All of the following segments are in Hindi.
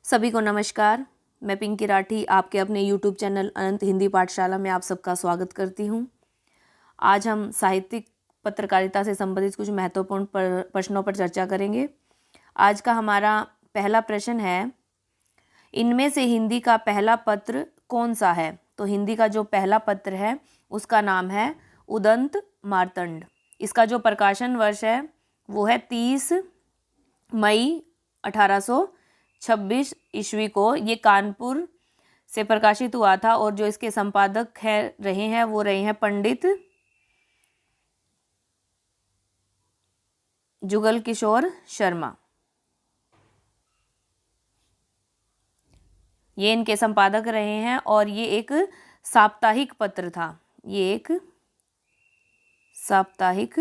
सभी को नमस्कार। मैं पिंकी राठी आपके अपने यूट्यूब चैनल अनंत हिंदी पाठशाला में आप सबका स्वागत करती हूँ। आज हम साहित्यिक पत्रकारिता से संबंधित कुछ महत्वपूर्ण प्रश्नों पर चर्चा करेंगे। आज का हमारा पहला प्रश्न है, इनमें से हिंदी का पहला पत्र कौन सा है? तो हिंदी का जो पहला पत्र है उसका नाम है उदंत मार्तंड। इसका जो प्रकाशन वर्ष है वो है 30 मई 1826 ईस्वी को ये कानपुर से प्रकाशित हुआ था। और जो इसके संपादक रहे हैं पंडित जुगल किशोर शर्मा। ये इनके संपादक रहे हैं और ये एक साप्ताहिक पत्र था। ये एक साप्ताहिक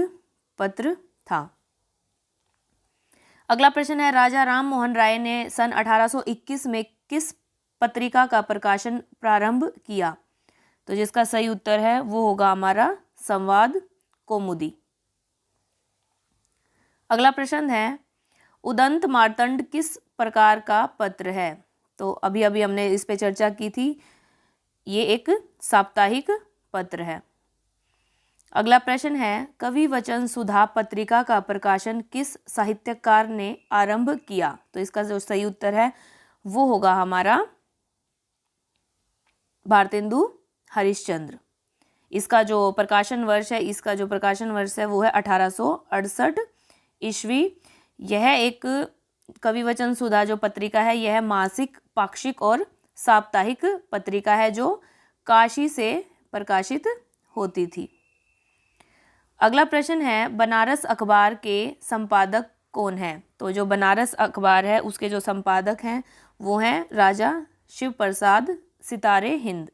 पत्र था। अगला प्रश्न है, राजा राम मोहन राय ने सन 1821 में किस पत्रिका का प्रकाशन प्रारंभ किया? तो जिसका सही उत्तर है वो होगा हमारा संवाद कौमुदी। अगला प्रश्न है, उदंत मार्तंड किस प्रकार का पत्र है? तो अभी हमने इस पे चर्चा की थी, ये एक साप्ताहिक पत्र है। अगला प्रश्न है, कवि वचन सुधा पत्रिका का प्रकाशन किस साहित्यकार ने आरंभ किया? तो इसका जो सही उत्तर है वो होगा हमारा भारतेंदु हरिश्चंद्र। इसका जो प्रकाशन वर्ष है वो है 1868 ईस्वी। यह एक कवि वचन सुधा जो पत्रिका है यह मासिक, पाक्षिक और साप्ताहिक पत्रिका है जो काशी से प्रकाशित होती थी। अगला प्रश्न है, बनारस अखबार के संपादक कौन है? तो जो बनारस अखबार है उसके जो संपादक हैं वो हैं राजा शिव प्रसाद सितारे हिंद।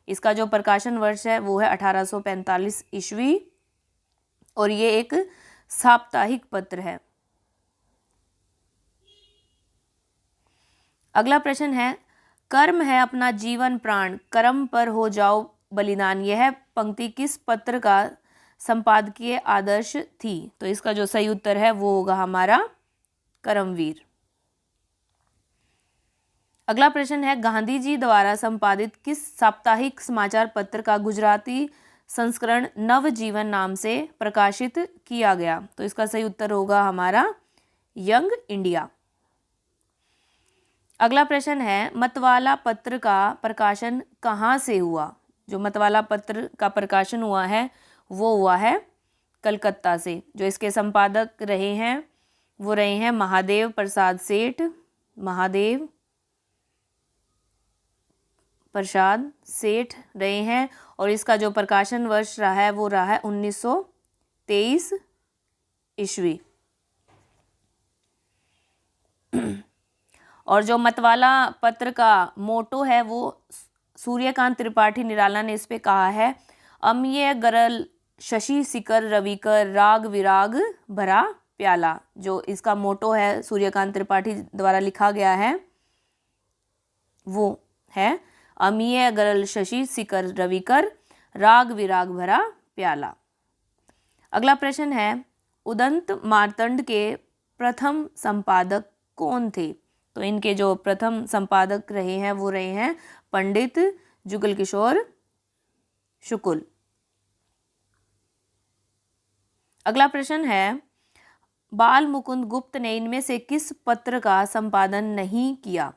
इसका जो प्रकाशन वर्ष है वो है 1845 ईस्वी और ये एक साप्ताहिक पत्र है। अगला प्रश्न है, कर्म है अपना जीवन प्राण, कर्म पर हो जाओ बलिदान, यह पंक्ति किस पत्र का संपादकीय आदर्श थी? तो इसका जो सही उत्तर है वो होगा हमारा कर्मवीर। अगला प्रश्न है, गांधी जी द्वारा संपादित किस साप्ताहिक समाचार पत्र का गुजराती संस्करण नवजीवन नाम से प्रकाशित किया गया? तो इसका सही उत्तर होगा हमारा यंग इंडिया। अगला प्रश्न है, मतवाला पत्र का प्रकाशन कहाँ से हुआ? जो मतवाला पत्र का प्रकाशन हुआ है वो हुआ है कलकत्ता से। जो इसके संपादक रहे हैं वो रहे हैं महादेव प्रसाद सेठ। महादेव प्रसाद सेठ रहे हैं और इसका जो प्रकाशन वर्ष रहा है वो रहा है 1923 ईस्वी। और जो मतवाला पत्र का मोटो है वो सूर्यकांत त्रिपाठी निराला ने इस पे कहा है, अम्ये गरल शशि शिखर रविकर राग विराग भरा प्याला। जो इसका मोटो है सूर्यकांत त्रिपाठी द्वारा लिखा गया है वो है, अम्ये गरल शशि शिखर रविकर राग विराग भरा प्याला। अगला प्रश्न है, उदंत मार्तंड के प्रथम संपादक कौन थे? तो इनके जो प्रथम संपादक रहे हैं वो रहे हैं पंडित जुगल किशोर शुक्ल। अगला प्रश्न है, बाल मुकुंद गुप्त ने इनमें से किस पत्र का संपादन नहीं किया?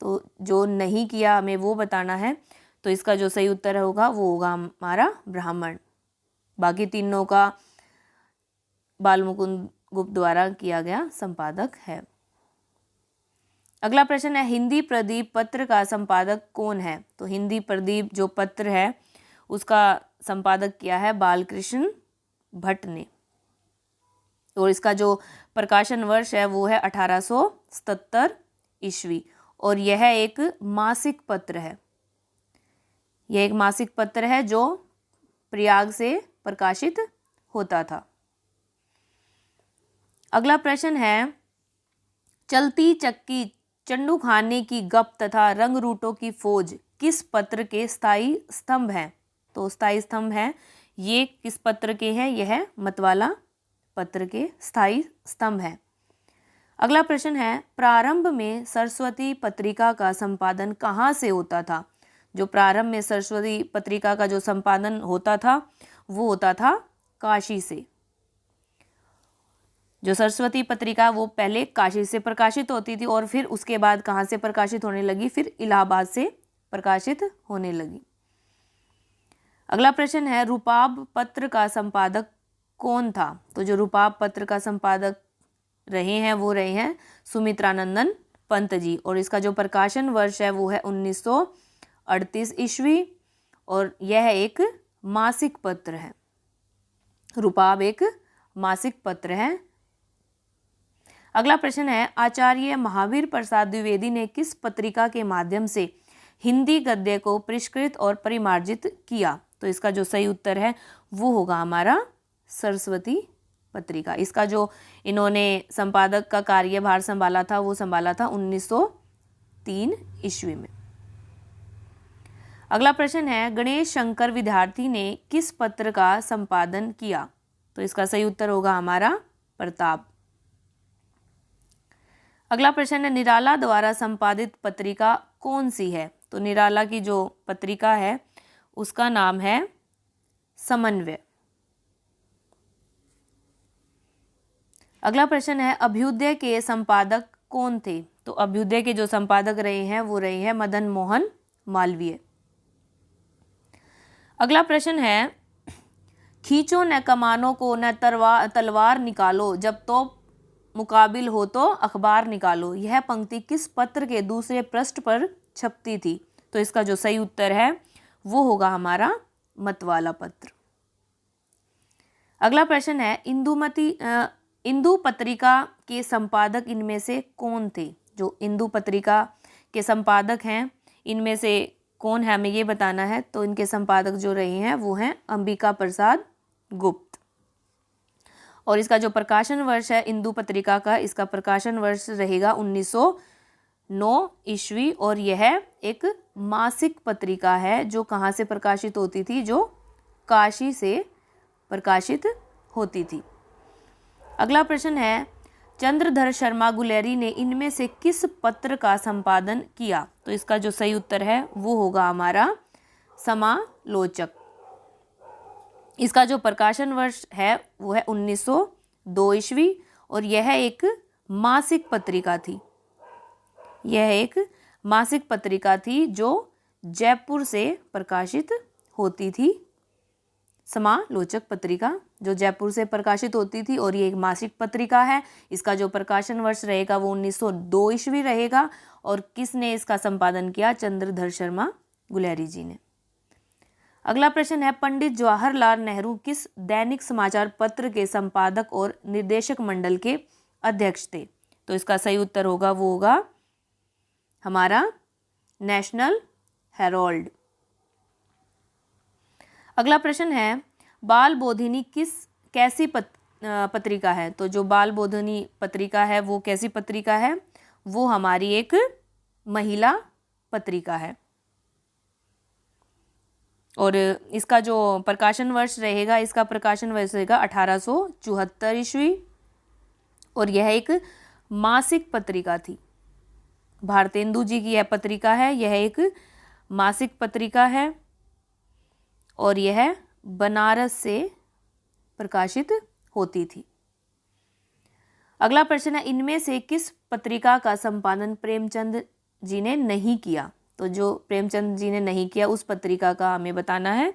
तो जो नहीं किया हमें वो बताना है। तो इसका जो सही उत्तर होगा वो होगा हमारा ब्राह्मण। बाकी तीनों का बाल मुकुंद गुप्त द्वारा किया गया संपादक है। अगला प्रश्न है, हिंदी प्रदीप पत्र का संपादक कौन है? तो हिंदी प्रदीप जो पत्र है उसका संपादक किया है बालकृष्ण भट्ट ने और इसका जो प्रकाशन वर्ष है वो है 1877 ईस्वी और यह एक मासिक पत्र है। यह एक मासिक पत्र है जो प्रयाग से प्रकाशित होता था। अगला प्रश्न है, चलती चक्की चंडू खाने की गप तथा रंग रूटों की फौज किस पत्र के स्थायी स्तंभ हैं? तो स्थायी स्तंभ हैं ये किस पत्र के हैं? यह मतवाला पत्र के स्थायी स्तंभ हैं। अगला प्रश्न है, प्रारंभ में सरस्वती पत्रिका का संपादन कहाँ से होता था? जो प्रारंभ में सरस्वती पत्रिका का जो संपादन होता था वो होता था काशी से। जो सरस्वती पत्रिका वो पहले काशी से प्रकाशित होती थी और फिर उसके बाद कहाँ से प्रकाशित होने लगी? फिर इलाहाबाद से प्रकाशित होने लगी। अगला प्रश्न है, रूपाब पत्र का संपादक कौन था? तो जो रूपाब पत्र का संपादक रहे हैं वो रहे हैं सुमित्रानंदन पंत जी, और इसका जो प्रकाशन वर्ष है वो है 1938 ईस्वी, और यह एक मासिक पत्र है। रूपाब एक मासिक पत्र है। अगला प्रश्न है, आचार्य महावीर प्रसाद द्विवेदी ने किस पत्रिका के माध्यम से हिंदी गद्य को परिष्कृत और परिमार्जित किया? तो इसका जो सही उत्तर है वो होगा हमारा सरस्वती पत्रिका। इसका जो इन्होंने संपादक का कार्यभार संभाला था वो संभाला था 1903 ईस्वी में। अगला प्रश्न है, गणेश शंकर विद्यार्थी ने किस पत्र का संपादन किया? तो इसका सही उत्तर होगा हमारा प्रताप। अगला प्रश्न है, निराला द्वारा संपादित पत्रिका कौन सी है? तो निराला की जो पत्रिका है उसका नाम है समन्वय। अगला प्रश्न है, अभ्युदय के संपादक कौन थे? तो अभ्युदय के जो संपादक रहे हैं वो रहे हैं मदन मोहन मालवीय। अगला प्रश्न है, खींचो न कमानों को न तलवार निकालो, जब तो मुकाबिल हो तो अखबार निकालो, यह पंक्ति किस पत्र के दूसरे पृष्ठ पर छपती थी? तो इसका जो सही उत्तर है वो होगा हमारा मतवाला पत्र। अगला प्रश्न है, इंदु पत्रिका के संपादक इनमें से कौन थे? जो इंदु पत्रिका के संपादक हैं इनमें से कौन है हमें ये बताना है। तो इनके संपादक जो रहे हैं वो हैं अंबिका प्रसाद गुप्त, और इसका जो प्रकाशन वर्ष है इंदु पत्रिका का, इसका प्रकाशन वर्ष रहेगा 1909 ईस्वी, और यह एक मासिक पत्रिका है जो कहाँ से प्रकाशित होती थी? जो काशी से प्रकाशित होती थी। अगला प्रश्न है, चंद्रधर शर्मा गुलेरी ने इनमें से किस पत्र का संपादन किया? तो इसका जो सही उत्तर है वो होगा हमारा समालोचक। इसका जो प्रकाशन वर्ष है वो है 1902 ईस्वी, और यह एक मासिक पत्रिका थी। यह एक मासिक पत्रिका थी जो जयपुर से प्रकाशित होती थी। समालोचक पत्रिका जो जयपुर से प्रकाशित होती थी, और ये एक मासिक पत्रिका है। इसका जो प्रकाशन वर्ष रहेगा वो 1902 ईस्वी रहेगा, और किसने इसका संपादन किया? चंद्रधर शर्मा गुलेरी जी ने। अगला प्रश्न है, पंडित जवाहरलाल नेहरू किस दैनिक समाचार पत्र के संपादक और निर्देशक मंडल के अध्यक्ष थे? तो इसका सही उत्तर होगा वो होगा हमारा नेशनल हेराल्ड। अगला प्रश्न है, बाल बोधिनी कैसी पत्रिका है? तो जो बाल बोधिनी पत्रिका है वो कैसी पत्रिका है? वो हमारी एक महिला पत्रिका है, और इसका जो प्रकाशन वर्ष रहेगा, इसका प्रकाशन वर्ष रहेगा 1874 ईस्वी, और यह एक मासिक पत्रिका थी। भारतेंदु जी की यह पत्रिका है, यह एक मासिक पत्रिका है, और यह बनारस से प्रकाशित होती थी। अगला प्रश्न है, इनमें से किस पत्रिका का संपादन प्रेमचंद जी ने नहीं किया? तो जो प्रेमचंद जी ने नहीं किया उस पत्रिका का हमें बताना है।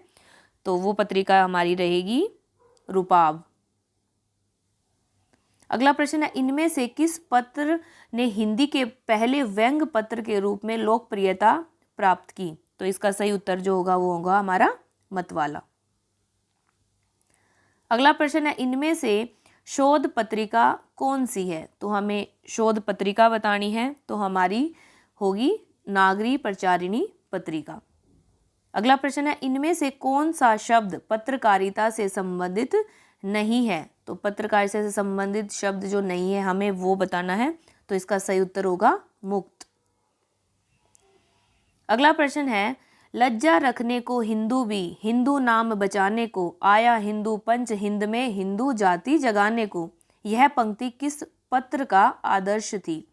तो वो पत्रिका हमारी रहेगी रूपाब। अगला प्रश्न है, इनमें से किस पत्र ने हिंदी के पहले व्यंग्य पत्र के रूप में लोकप्रियता प्राप्त की? तो इसका सही उत्तर जो होगा वो होगा हमारा मतवाला। अगला प्रश्न है, इनमें से शोध पत्रिका कौन सी है? तो हमें शोध पत्रिका बतानी है, तो हमारी होगी नागरी प्रचारिणी पत्रिका। अगला प्रश्न है, इनमें से कौन सा शब्द पत्रकारिता से संबंधित नहीं है? तो पत्रकारिता से संबंधित शब्द जो नहीं है हमें वो बताना है, तो इसका सही उत्तर होगा मुक्त। अगला प्रश्न है, लज्जा रखने को हिंदू भी, हिंदू नाम बचाने को, आया हिंदू पंच हिंद में हिंदू जाति जगाने को, यह पंक्ति किस पत्र का आदर्श थी?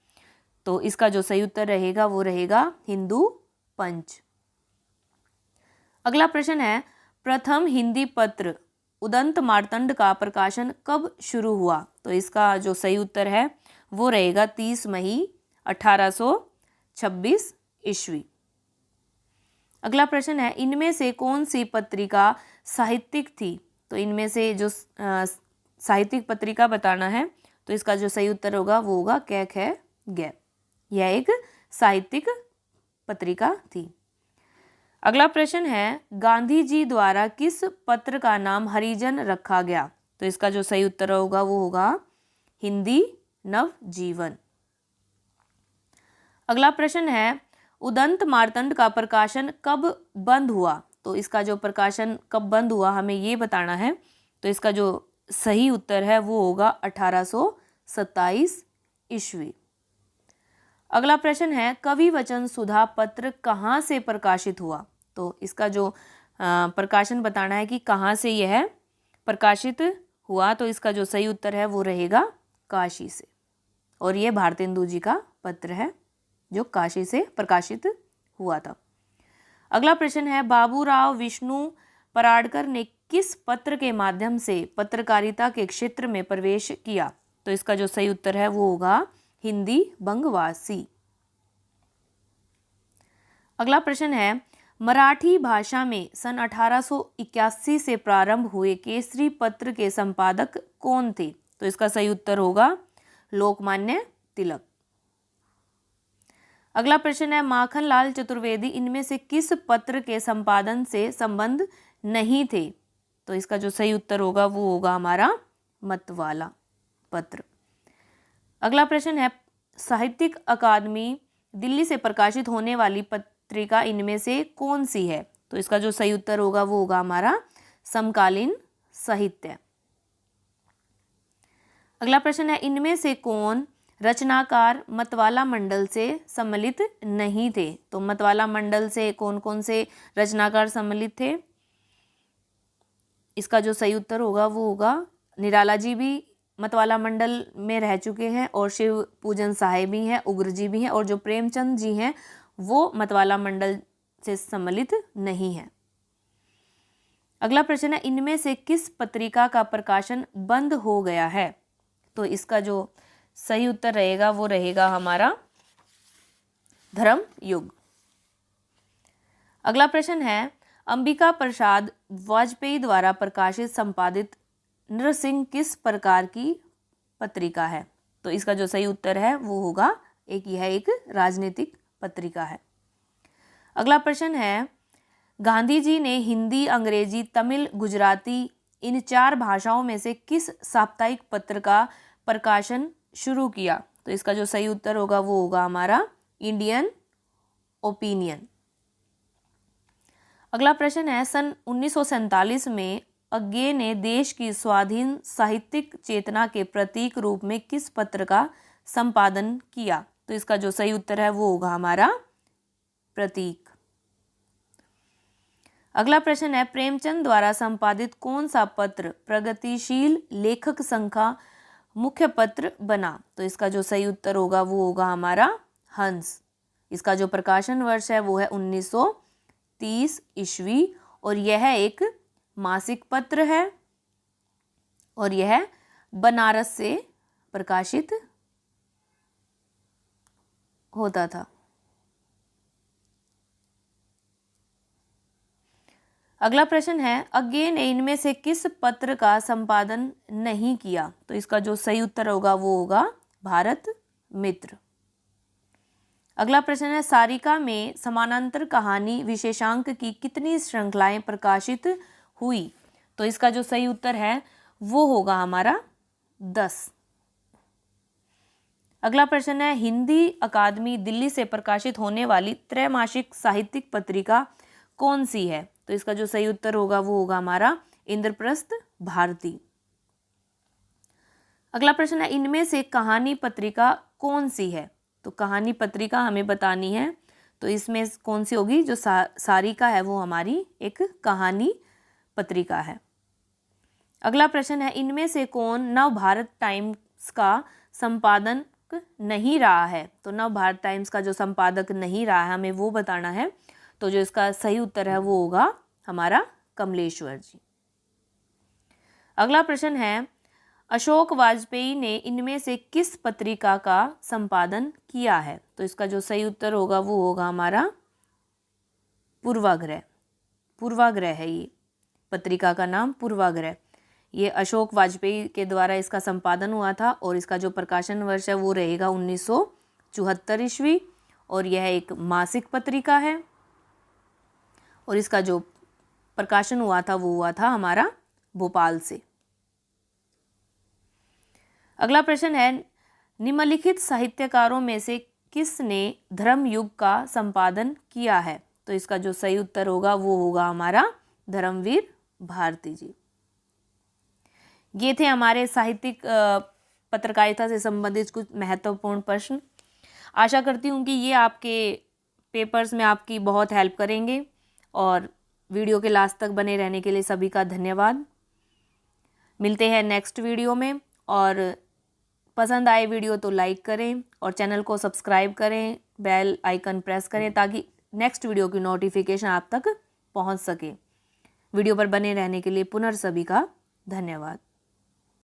तो इसका जो सही उत्तर रहेगा वो रहेगा हिंदू पंच। अगला प्रश्न है, प्रथम हिंदी पत्र उदंत मार्तंड का प्रकाशन कब शुरू हुआ? तो इसका जो सही उत्तर है वो रहेगा 30 मई 1826 ईस्वी। अगला प्रश्न है, इनमें से कौन सी पत्रिका साहित्यिक थी? तो इनमें से जो साहित्यिक पत्रिका बताना है, तो इसका जो सही उत्तर होगा वो होगा कै ख गै। यह एक साहित्यिक पत्रिका थी। अगला प्रश्न है, गांधी जी द्वारा किस पत्र का नाम हरिजन रखा गया? तो इसका जो सही उत्तर होगा वो होगा हिंदी नवजीवन। अगला प्रश्न है, उदंत मार्तंड का प्रकाशन कब बंद हुआ? तो इसका जो प्रकाशन कब बंद हुआ हमें ये बताना है। तो इसका जो सही उत्तर है वो होगा 1827 ईस्वी। अगला प्रश्न है, कवि वचन सुधा पत्र कहाँ से प्रकाशित हुआ? तो इसका जो प्रकाशन बताना है कि कहाँ से यह प्रकाशित हुआ। तो इसका जो सही उत्तर है वो रहेगा काशी से, और ये भारतेंदु जी का पत्र है जो काशी से प्रकाशित हुआ था। अगला प्रश्न है, बाबूराव विष्णु पराडकर ने किस पत्र के माध्यम से पत्रकारिता के क्षेत्र में प्रवेश किया? तो इसका जो सही उत्तर है वो होगा हिंदी बंगवासी। अगला प्रश्न है, मराठी भाषा में सन 1881 से प्रारंभ हुए केसरी पत्र के संपादक कौन थे? तो इसका सही उत्तर होगा लोकमान्य तिलक। अगला प्रश्न है, माखनलाल चतुर्वेदी इनमें से किस पत्र के संपादन से संबंध नहीं थे? तो इसका जो सही उत्तर होगा वो होगा हमारा मतवाला पत्र। अगला प्रश्न है, साहित्यिक अकादमी दिल्ली से प्रकाशित होने वाली पत्रिका इनमें से कौन सी है? तो इसका जो सही उत्तर होगा वो होगा हमारा समकालीन साहित्य। अगला प्रश्न है, इनमें से कौन रचनाकार मतवाला मंडल से सम्मिलित नहीं थे? तो मतवाला मंडल से कौन कौन से रचनाकार सम्मिलित थे? इसका जो सही उत्तर होगा वो होगा निराला जी भी मतवाला मंडल में रह चुके हैं, और शिव पूजन साहे भी हैं, उग्र जी भी हैं, और जो प्रेमचंद जी हैं वो मतवाला मंडल से सम्मिलित नहीं है। अगला प्रश्न है, इनमें से किस पत्रिका का प्रकाशन बंद हो गया है? तो इसका जो सही उत्तर रहेगा वो रहेगा हमारा धर्म युग। अगला प्रश्न है, अंबिका प्रसाद वाजपेयी द्वारा प्रकाशित संपादित नृसिंह किस प्रकार की पत्रिका है? तो इसका जो सही उत्तर है वो होगा यह एक राजनीतिक पत्रिका है। अगला प्रश्न है, गांधी जी ने हिंदी, अंग्रेजी, तमिल, गुजराती इन 4 भाषाओं में से किस साप्ताहिक पत्र का प्रकाशन शुरू किया? तो इसका जो सही उत्तर होगा वो होगा हमारा इंडियन ओपिनियन। अगला प्रश्न है, सन 1947 में अज्ञे ने देश की स्वाधीन साहित्यिक चेतना के प्रतीक रूप में किस पत्र का संपादन किया? तो इसका जो सही उत्तर है वो होगा हमारा प्रतीक। अगला प्रश्न है, प्रेमचंद द्वारा संपादित कौन सा पत्र प्रगतिशील लेखक संघ का मुख्य पत्र बना? तो इसका जो सही उत्तर होगा वो होगा हमारा हंस। इसका जो प्रकाशन वर्ष है वो है 1930 ईस्वी, और यह एक मासिक पत्र है, और यह बनारस से प्रकाशित होता था। अगला प्रश्न है, अज्ञे ने इनमें से किस पत्र का संपादन नहीं किया? तो इसका जो सही उत्तर होगा वो होगा भारत मित्र। अगला प्रश्न है, सारिका में समानांतर कहानी विशेषांक की कितनी श्रृंखलाएं प्रकाशित हुई? तो इसका जो सही उत्तर है वो होगा हमारा 10। अगला प्रश्न है, हिंदी अकादमी दिल्ली से प्रकाशित होने वाली त्रैमासिक साहित्यिक पत्रिका कौन सी है? तो इसका जो सही उत्तर होगा वो होगा हमारा इंद्रप्रस्थ भारती। अगला प्रश्न है, इनमें से कहानी पत्रिका कौन सी है? तो कहानी पत्रिका हमें बतानी है, तो इसमें कौन सी होगी? जो सारिका है वो हमारी एक कहानी पत्रिका है। अगला प्रश्न है, इनमें से कौन नव भारत टाइम्स का संपादक नहीं रहा है। तो नव भारत टाइम्स का जो संपादक नहीं रहा है हमें वो बताना है। तो जो इसका सही उत्तर है वो होगा हमारा कमलेश्वर जी। अगला प्रश्न है, अशोक वाजपेयी ने इनमें से किस पत्रिका का संपादन किया है? तो इसका जो सही उत्तर होगा वो होगा हमारा पूर्वाग्रह। पूर्वाग्रह है ये पत्रिका का नाम, पूर्वाग्रह। ये अशोक वाजपेयी के द्वारा इसका संपादन हुआ था और इसका जो प्रकाशन वर्ष है वो रहेगा 1974 ईस्वी और यह एक मासिक पत्रिका है और इसका जो प्रकाशन हुआ था वो हुआ था हमारा भोपाल से। अगला प्रश्न है, निम्नलिखित साहित्यकारों में से किसने धर्मयुग का संपादन किया है? तो इसका जो सही उत्तर होगा वो होगा हमारा धर्मवीर भारती जी। ये थे हमारे साहित्यिक पत्रकारिता से संबंधित कुछ महत्वपूर्ण प्रश्न। आशा करती हूँ कि ये आपके पेपर्स में आपकी बहुत हेल्प करेंगे और वीडियो के लास्ट तक बने रहने के लिए सभी का धन्यवाद। मिलते हैं नेक्स्ट वीडियो में और पसंद आए वीडियो तो लाइक करें और चैनल को सब्सक्राइब करें, बेल आइकन प्रेस करें ताकि नेक्स्ट वीडियो की नोटिफिकेशन आप तक पहुंच सके। वीडियो पर बने रहने के लिए पुनः सभी का धन्यवाद।